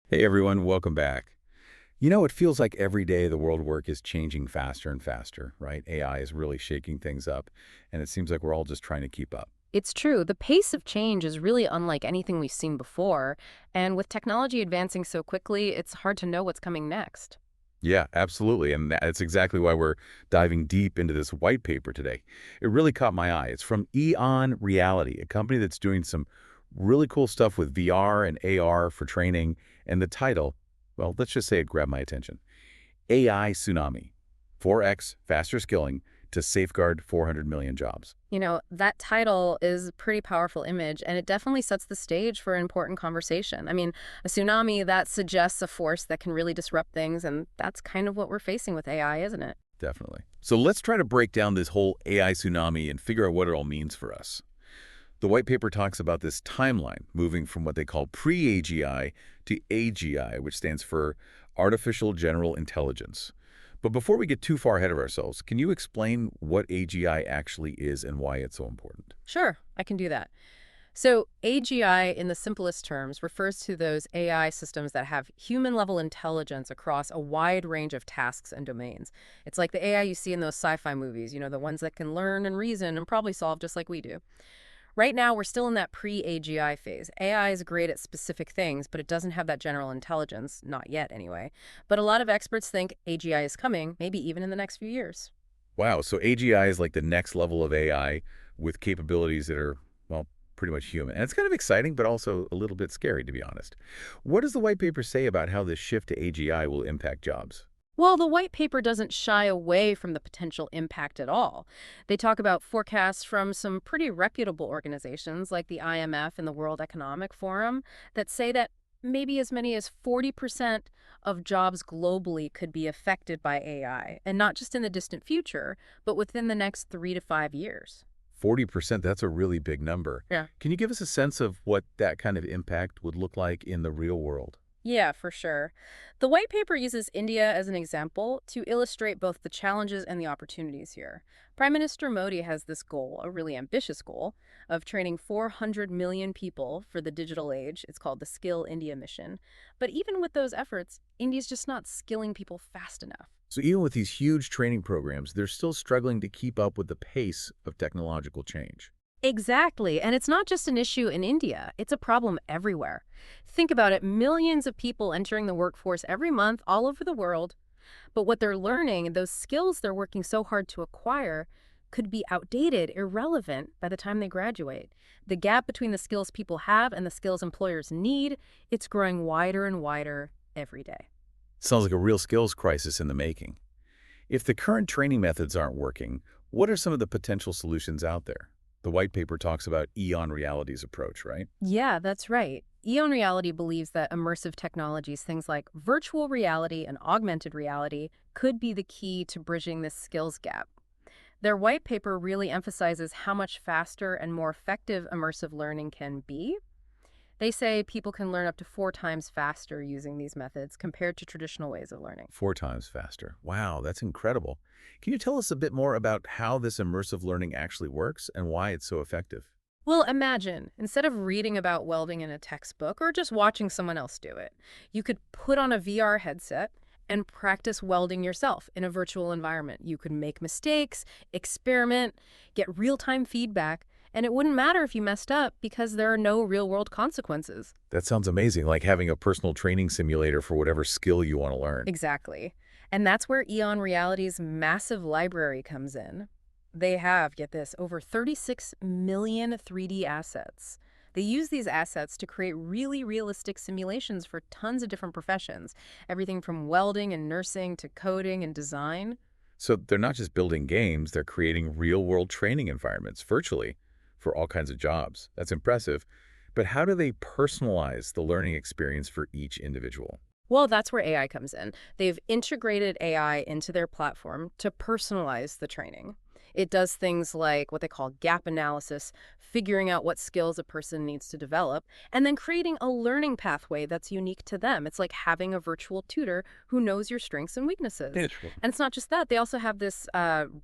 Hey everyone, welcome back. It feels like every day the world work is changing faster and faster, right? AI is really shaking things up, and it seems like we're all just trying to keep up. It's true. The pace of change is really unlike anything we've seen before. And with technology advancing so quickly, it's hard to know what's coming next. Yeah, absolutely, and that's exactly why we're diving deep into this white paper today. It really caught my eye. It's from EON Reality, a company that's doing some really cool stuff with VR and AR for training, and the title, well, let's just say it grabbed my attention. AI Tsunami, 4x faster skilling to safeguard 400 million jobs. That title is a pretty powerful image, and it definitely sets the stage for an important conversation. I mean, a tsunami, that suggests a force that can really disrupt things, and that's kind of what we're facing with AI, isn't it? Definitely. So let's try to break down this whole AI tsunami and figure out what it all means for us. The white paper talks about this timeline moving from what they call pre-AGI to AGI, which stands for Artificial General Intelligence. But before we get too far ahead of ourselves, can you explain what AGI actually is and why it's so important? Sure, I can do that. So, AGI, in the simplest terms, refers to those AI systems that have human level intelligence across a wide range of tasks and domains. It's like the AI you see in those sci fi movies, the ones that can learn and reason and problem solve just like we do. Right now, we're still in that pre AGI phase. AI is great at specific things, but it doesn't have that general intelligence, not yet anyway. But a lot of experts think AGI is coming, maybe even in the next few years. Wow, so AGI is like the next level of AI with capabilities that are, well, pretty much human. And it's kind of exciting, but also a little bit scary, to be honest. What does the white paper say about how this shift to AGI will impact jobs? Well, the white paper doesn't shy away from the potential impact at all. They talk about forecasts from some pretty reputable organizations like the IMF and the World Economic Forum that say that maybe as many as 40% of jobs globally could be affected by AI, and not just in the distant future, but within the next 3 to 5 years. 40%, that's a really big number. Yeah. Can you give us a sense of what that kind of impact would look like in the real world? Yeah, for sure. The white paper uses India as an example to illustrate both the challenges and the opportunities here. Prime Minister Modi has this goal, a really ambitious goal, of training 400 million people for the digital age. It's called the Skill India Mission. But even with those efforts, India's just not skilling people fast enough. So even with these huge training programs, they're still struggling to keep up with the pace of technological change. Exactly. And it's not just an issue in India, it's a problem everywhere. Think about it, millions of people entering the workforce every month all over the world. But what they're learning, those skills they're working so hard to acquire, could be outdated, irrelevant by the time they graduate. The gap between the skills people have and the skills employers need, it's growing wider and wider every day. Sounds like a real skills crisis in the making. If the current training methods aren't working, what are some of the potential solutions out there? The white paper talks about EON Reality's approach, right? Yeah, that's right. EON Reality believes that immersive technologies, things like virtual reality and augmented reality, could be the key to bridging this skills gap. Their white paper really emphasizes how much faster and more effective immersive learning can be. They say people can learn up to 4 times faster using these methods compared to traditional ways of learning. 4 times faster. Wow, that's incredible. Can you tell us a bit more about how this immersive learning actually works and why it's so effective? Well, imagine, instead of reading about welding in a textbook or just watching someone else do it, you could put on a VR headset and practice welding yourself in a virtual environment. You could make mistakes, experiment, get real time feedback, and it wouldn't matter if you messed up because there are no real world consequences. That sounds amazing, like having a personal training simulator for whatever skill you want to learn. Exactly. And that's where Eon Reality's massive library comes in. They have, get this, over 36 million 3D assets. They use these assets to create really realistic simulations for tons of different professions, everything from welding and nursing to coding and design. So they're not just building games, they're creating real-world training environments virtually for all kinds of jobs. That's impressive. But how do they personalize the learning experience for each individual? Well, that's where AI comes in. They've integrated AI into their platform to personalize the training. It does things like what they call gap analysis, figuring out what skills a person needs to develop, and then creating a learning pathway that's unique to them. It's like having a virtual tutor who knows your strengths and weaknesses. Interesting. And it's not just that, they also have this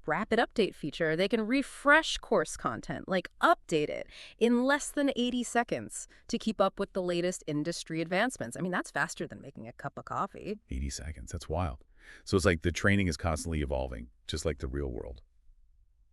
rapid update feature. They can refresh course content, like update it in less than 80 seconds to keep up with the latest industry advancements. I mean, that's faster than making a cup of coffee. 80 seconds. That's wild. So it's like the training is constantly evolving, just like the real world.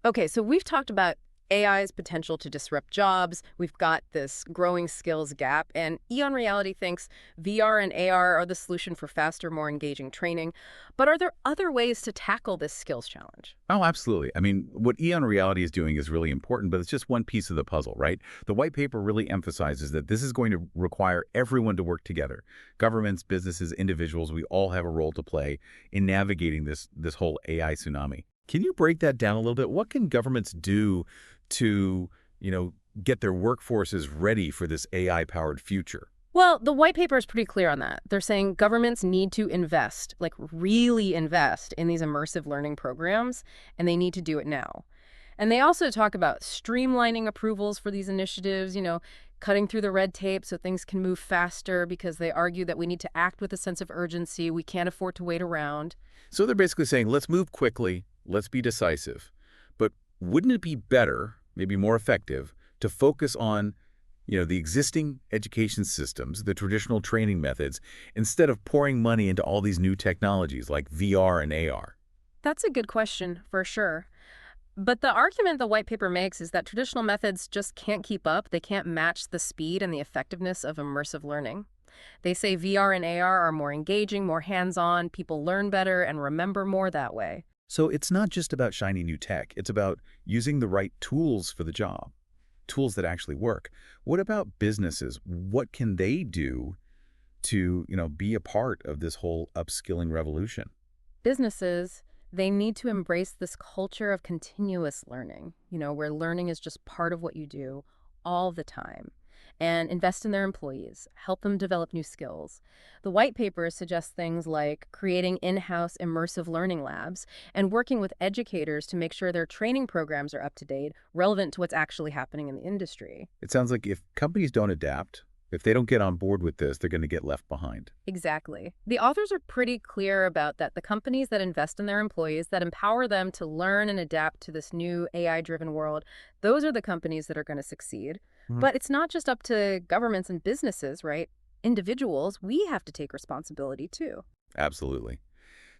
Okay, so we've talked about AI's potential to disrupt jobs. We've got this growing skills gap, and EON Reality thinks VR and AR are the solution for faster, more engaging training. But are there other ways to tackle this skills challenge? Oh, absolutely. I mean, what EON Reality is doing is really important, but it's just one piece of the puzzle, right? The white paper really emphasizes that this is going to require everyone to work together. Governments, businesses, individuals, we all have a role to play in navigating this whole AI tsunami. Can you break that down a little bit? What can governments do to, get their workforces ready for this AI-powered future? Well, the white paper is pretty clear on that. They're saying governments need to invest, like really invest in these immersive learning programs, and they need to do it now. And they also talk about streamlining approvals for these initiatives, cutting through the red tape so things can move faster because they argue that we need to act with a sense of urgency. We can't afford to wait around. So they're basically saying, let's move quickly, let's be decisive. But wouldn't it be better, maybe more effective, to focus on, the existing education systems, the traditional training methods, instead of pouring money into all these new technologies like VR and AR? That's a good question, for sure. But the argument the white paper makes is that traditional methods just can't keep up. They can't match the speed and the effectiveness of immersive learning. They say VR and AR are more engaging, more hands-on, people learn better and remember more that way. So it's not just about shiny new tech. It's about using the right tools for the job, tools that actually work. What about businesses? What can they do to, be a part of this whole upskilling revolution? Businesses, they need to embrace this culture of continuous learning, where learning is just part of what you do all the time, and invest in their employees, help them develop new skills. The white paper suggests things like creating in-house immersive learning labs and working with educators to make sure their training programs are up to date, relevant to what's actually happening in the industry. It sounds like if companies don't adapt, if they don't get on board with this, they're going to get left behind. Exactly. The authors are pretty clear about that. The companies that invest in their employees, that empower them to learn and adapt to this new AI-driven world, those are the companies that are going to succeed. But it's not just up to governments and businesses, right? Individuals, we have to take responsibility too. Absolutely.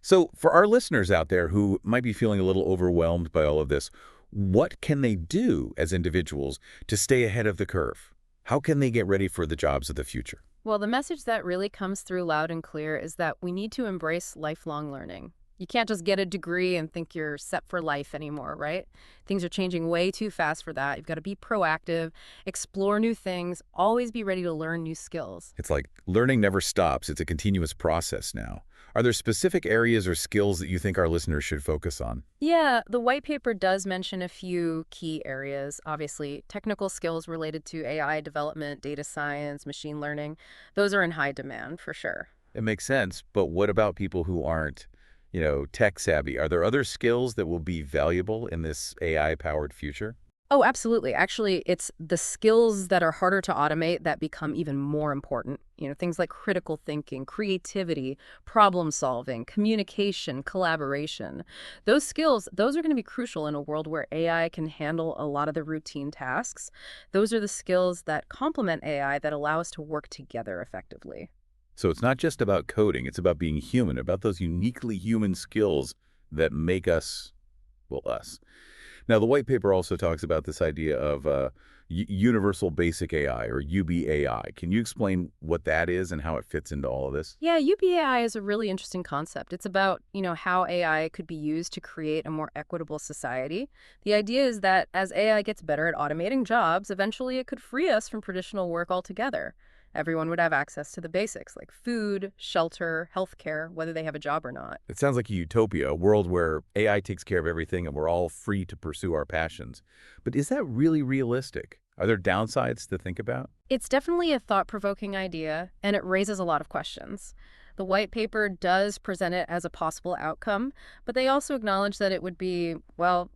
So for our listeners out there who might be feeling a little overwhelmed by all of this, what can they do as individuals to stay ahead of the curve? How can they get ready for the jobs of the future? Well, the message that really comes through loud and clear is that we need to embrace lifelong learning. You can't just get a degree and think you're set for life anymore, right? Things are changing way too fast for that. You've got to be proactive, explore new things, always be ready to learn new skills. It's like learning never stops. It's a continuous process now. Are there specific areas or skills that you think our listeners should focus on? Yeah, the white paper does mention a few key areas. Obviously, technical skills related to AI development, data science, machine learning, those are in high demand for sure. It makes sense, but what about people who aren't, tech savvy? Are there other skills that will be valuable in this AI-powered future? Oh, absolutely. Actually, it's the skills that are harder to automate that become even more important. Things like critical thinking, creativity, problem solving, communication, collaboration. Those skills, those are going to be crucial in a world where AI can handle a lot of the routine tasks. Those are the skills that complement AI that allow us to work together effectively. So it's not just about coding, it's about being human, about those uniquely human skills that make us, well, us. Now, the white paper also talks about this idea of universal basic AI, or UBAI. Can you explain what that is and how it fits into all of this? Yeah, UBAI is a really interesting concept. It's about, how AI could be used to create a more equitable society. The idea is that as AI gets better at automating jobs, eventually it could free us from traditional work altogether. Everyone would have access to the basics like food, shelter, healthcare, whether they have a job or not. It sounds like a utopia, a world where AI takes care of everything and we're all free to pursue our passions. But is that really realistic? Are there downsides to think about? It's definitely a thought-provoking idea, and it raises a lot of questions. The white paper does present it as a possible outcome, but they also acknowledge that it would be, well,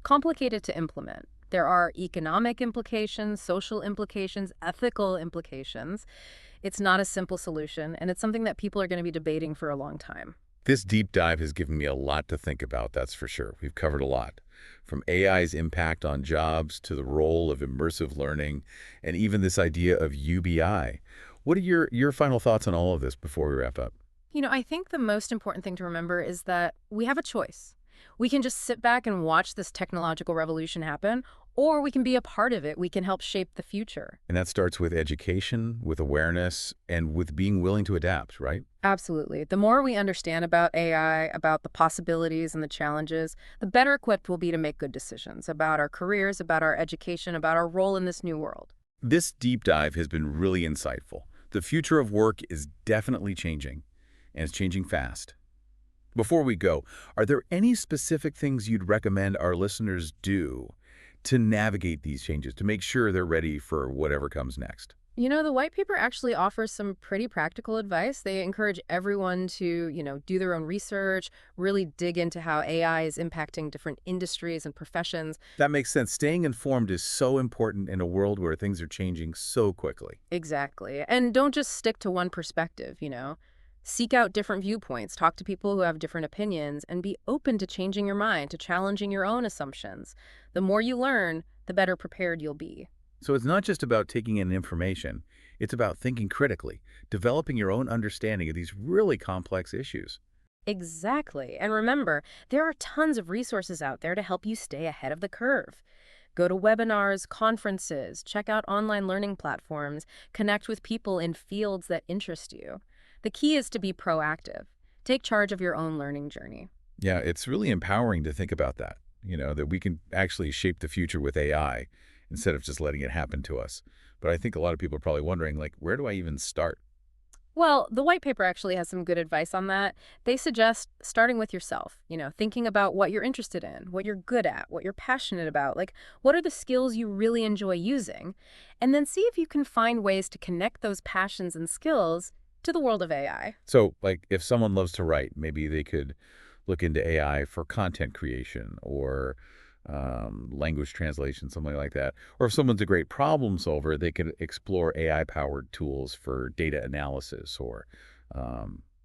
complicated to implement. There are economic implications, social implications, ethical implications. It's not a simple solution, and it's something that people are going to be debating for a long time. This deep dive has given me a lot to think about, that's for sure. We've covered a lot, from AI's impact on jobs to the role of immersive learning, and even this idea of UBI. What are your final thoughts on all of this before we wrap up? I think the most important thing to remember is that we have a choice. We can just sit back and watch this technological revolution happen, or we can be a part of it. We can help shape the future. And that starts with education, with awareness, and with being willing to adapt, right? Absolutely. The more we understand about AI, about the possibilities and the challenges, the better equipped we'll be to make good decisions about our careers, about our education, about our role in this new world. This deep dive has been really insightful. The future of work is definitely changing, and it's changing fast. Before we go, are there any specific things you'd recommend our listeners do to navigate these changes, to make sure they're ready for whatever comes next? The white paper actually offers some pretty practical advice. They encourage everyone to, do their own research, really dig into how AI is impacting different industries and professions. That makes sense. Staying informed is so important in a world where things are changing so quickly. Exactly. And don't just stick to one perspective. Seek out different viewpoints, talk to people who have different opinions, and be open to changing your mind, to challenging your own assumptions. The more you learn, the better prepared you'll be. So it's not just about taking in information. It's about thinking critically, developing your own understanding of these really complex issues. Exactly. And remember, there are tons of resources out there to help you stay ahead of the curve. Go to webinars, conferences, check out online learning platforms, connect with people in fields that interest you. The key is to be proactive. Take charge of your own learning journey. Yeah, it's really empowering to think about that, that we can actually shape the future with AI instead of just letting it happen to us. But I think a lot of people are probably wondering, like, where do I even start? Well, the white paper actually has some good advice on that. They suggest starting with yourself, thinking about what you're interested in, what you're good at, what you're passionate about, like what are the skills you really enjoy using, and then see if you can find ways to connect those passions and skills to the world of AI. So, like, if someone loves to write, maybe they could look into AI for content creation or language translation, something like that. Or if someone's a great problem solver, they could explore AI-powered tools for data analysis or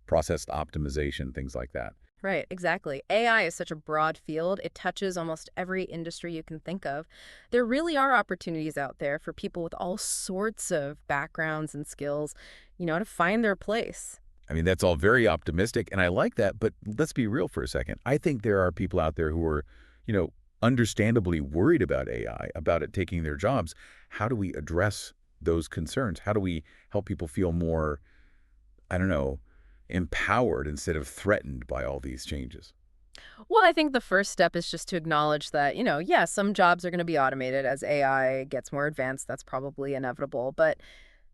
process optimization, things like that. Right, exactly. AI is such a broad field. It touches almost every industry you can think of. There really are opportunities out there for people with all sorts of backgrounds and skills, to find their place. I mean, that's all very optimistic, and I like that, but let's be real for a second. I think there are people out there who are, understandably worried about AI, about it taking their jobs. How do we address those concerns? How do we help people feel more, I don't know, empowered instead of threatened by all these changes? Well, I think the first step is just to acknowledge that, yeah, some jobs are going to be automated as AI gets more advanced. That's probably inevitable. But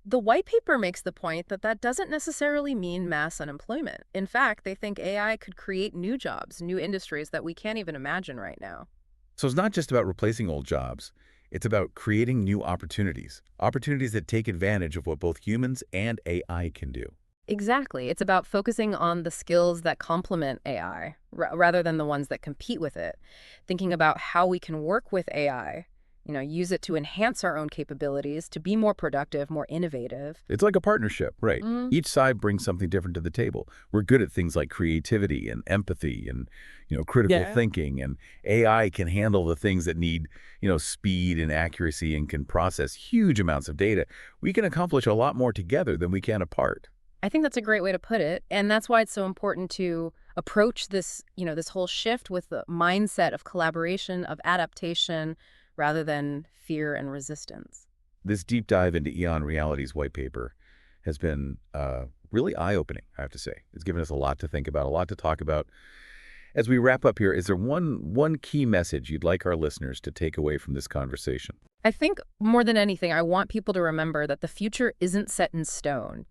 the white paper makes the point that that doesn't necessarily mean mass unemployment. In fact, they think AI could create new jobs, new industries that we can't even imagine right now. So it's not just about replacing old jobs. It's about creating new opportunities, opportunities that take advantage of what both humans and AI can do. Exactly. It's about focusing on the skills that complement AI rather than the ones that compete with it. Thinking about how we can work with AI, use it to enhance our own capabilities, to be more productive, more innovative. It's like a partnership, right? Mm, Each side brings something different to the table. We're good at things like creativity and empathy and, critical yeah. thinking. And AI can handle the things that need, speed and accuracy and can process huge amounts of data. We can accomplish a lot more together than we can apart. I think that's a great way to put it. And that's why it's so important to approach this, this whole shift with the mindset of collaboration, of adaptation, rather than fear and resistance. This deep dive into EON Reality's white paper has been really eye-opening, I have to say. It's given us a lot to think about, a lot to talk about. As we wrap up here, is there one key message you'd like our listeners to take away from this conversation? I think more than anything, I want people to remember that the future isn't set in stone.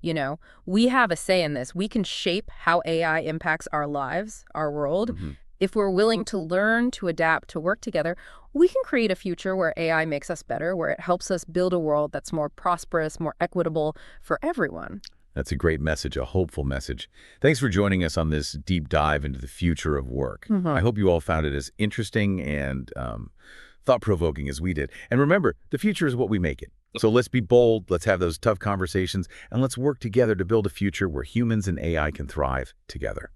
We have a say in this. We can shape how AI impacts our lives, our world. Hmm. If we're willing to learn, to adapt, to work together, we can create a future where AI makes us better, where it helps us build a world that's more prosperous, more equitable for everyone. That's a great message, a hopeful message. Thanks for joining us on this deep dive into the future of work. I Hmm. hope you all found it as interesting and thought-provoking as we did. And remember, the future is what we make it. So let's be bold, let's have those tough conversations, and let's work together to build a future where humans and AI can thrive together.